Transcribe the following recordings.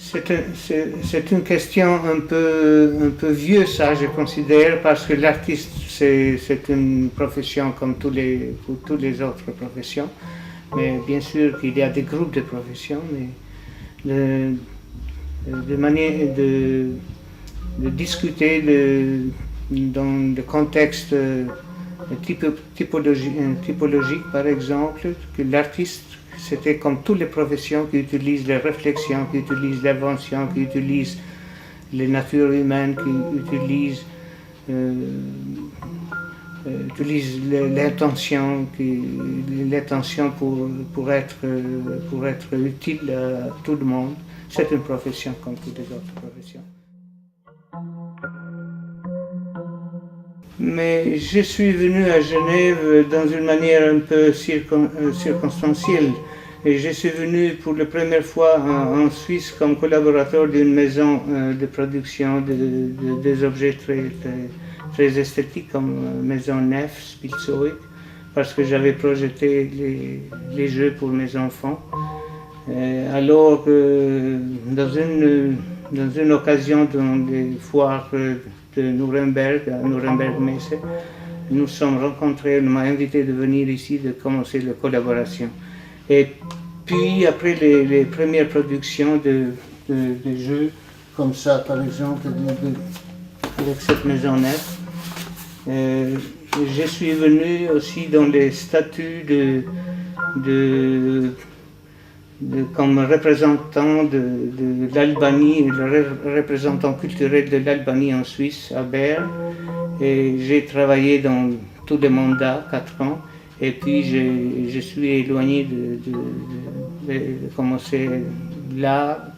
C'est une question un peu vieux, ça, je considère, parce que l'artiste, c'est une profession comme pour toutes les autres professions. Mais bien sûr qu'il y a des groupes de professions, mais de manière de discuter dans le contexte typologique, par exemple, que l'artiste, c'était comme toutes les professions qui utilisent les réflexions, qui utilisent l'invention, qui utilisent les natures humaines, qui utilisent l'intention pour être utile à tout le monde. C'est une profession comme toutes les autres professions. Mais je suis venu à Genève dans une manière un peu circonstancielle. Et je suis venu pour la première fois en Suisse comme collaborateur d'une maison de production des objets très esthétiques comme Maison Neff, Spielzeug, parce que j'avais projeté les jeux pour mes enfants. Alors dans une occasion dans les foires de Nuremberg, à Nuremberg-Messe, nous sommes rencontrés, on m'a invité de venir ici, de commencer la collaboration. Et puis après les premières productions de jeux, comme ça par exemple, avec cette maison nette, je suis venu aussi dans les statuts comme représentant de l'Albanie, le représentant culturel de l'Albanie en Suisse, à Berne. Et j'ai travaillé dans tous les mandats, 4 ans. Et puis je suis éloigné de commencer là.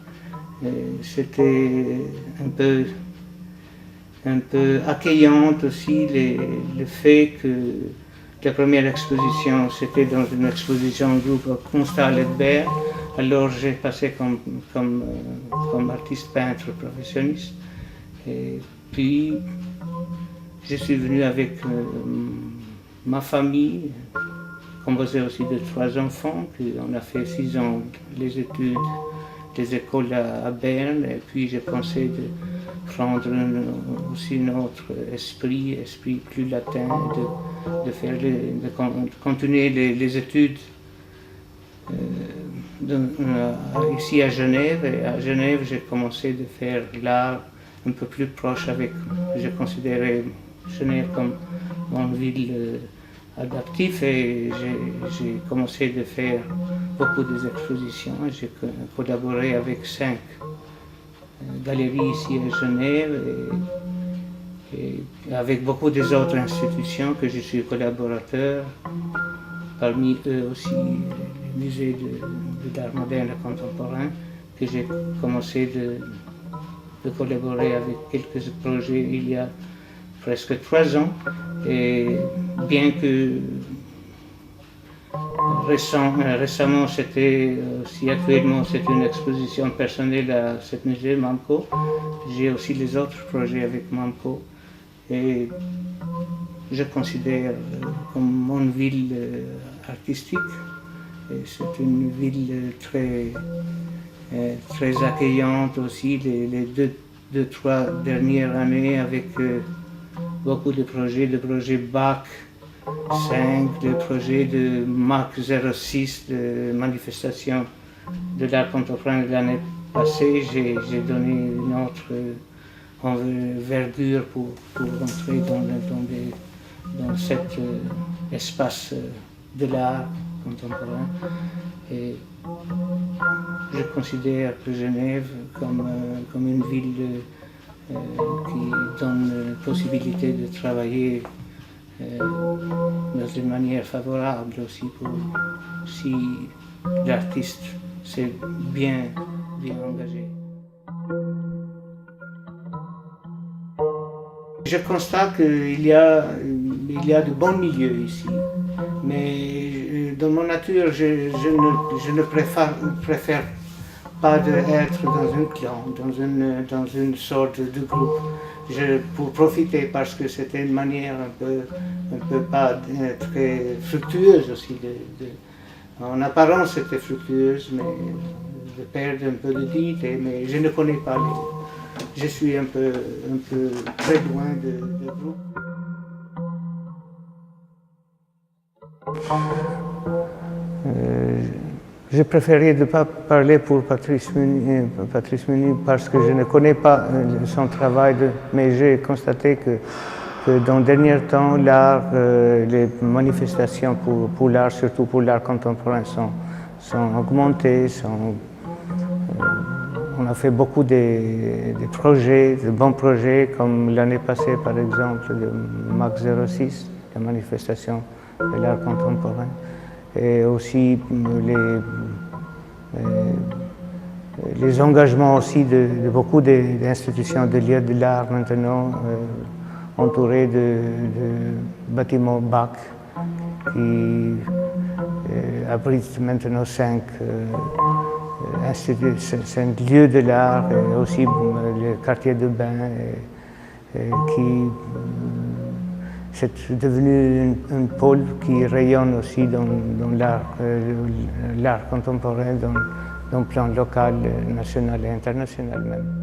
C'était un peu accueillante aussi le fait que la première exposition, c'était dans une exposition groupe Kunsthal et Berne. Alors j'ai passé comme artiste peintre professionniste. Et puis je suis venu avec ma famille, composée aussi de 3 enfants. Puis on a fait 6 ans les études des écoles à Berne. Et puis j'ai pensé de prendre aussi notre esprit plus latin, de continuer les études ici à Genève. Et à Genève, j'ai commencé de faire l'art un peu plus proche avec, je considérais Genève comme une ville adaptive, et j'ai commencé de faire beaucoup d'expositions. J'ai collaboré avec 5 galeries ici à Genève et avec beaucoup des autres institutions que je suis collaborateur, parmi eux aussi le musée d'art moderne et contemporain, que j'ai commencé de collaborer avec quelques projets il y a presque 3 ans. Et bien que récemment, actuellement, c'est une exposition personnelle à ce musée Mamco. J'ai aussi les autres projets avec Mamco. Et je considère comme mon ville artistique. Et c'est une ville très accueillante aussi, les 2-3 dernières années, avec beaucoup de projets, le projet BAC 5, le projet de MAC 06, de manifestation de l'art contemporain de l'année passée. J'ai donné une autre envergure pour rentrer dans cet espace de l'art contemporain. Et je considère que Genève comme une ville qui donne la possibilité de travailler dans une manière favorable aussi si l'artiste s'est bien engagé. Je constate qu'il y a de bons milieux ici, mais dans mon nature, je ne préfère pas être dans un clan, dans une sorte de groupe. Pour profiter, parce que c'était une manière un peu pas très fructueuse aussi. En apparence, c'était fructueuse, mais de perdre un peu d'identité, mais je ne connais pas je suis un peu très loin du groupe. Je préférais ne pas parler pour Patrice Munier parce que je ne connais pas son travail, mais j'ai constaté que dans le dernier temps, l'art, les manifestations pour l'art, surtout pour l'art contemporain, sont augmentées. On a fait beaucoup de projets, de bons projets, comme l'année passée par exemple de Max 06, la manifestation de l'art contemporain. Et aussi les engagements aussi de beaucoup d'institutions de lieux de l'art maintenant, entourés de bâtiments BAC qui abritent maintenant 5 lieux de l'art et aussi le quartier de bain qui c'est devenu un pôle qui rayonne aussi dans l'art contemporain, dans le plan local, national et international même.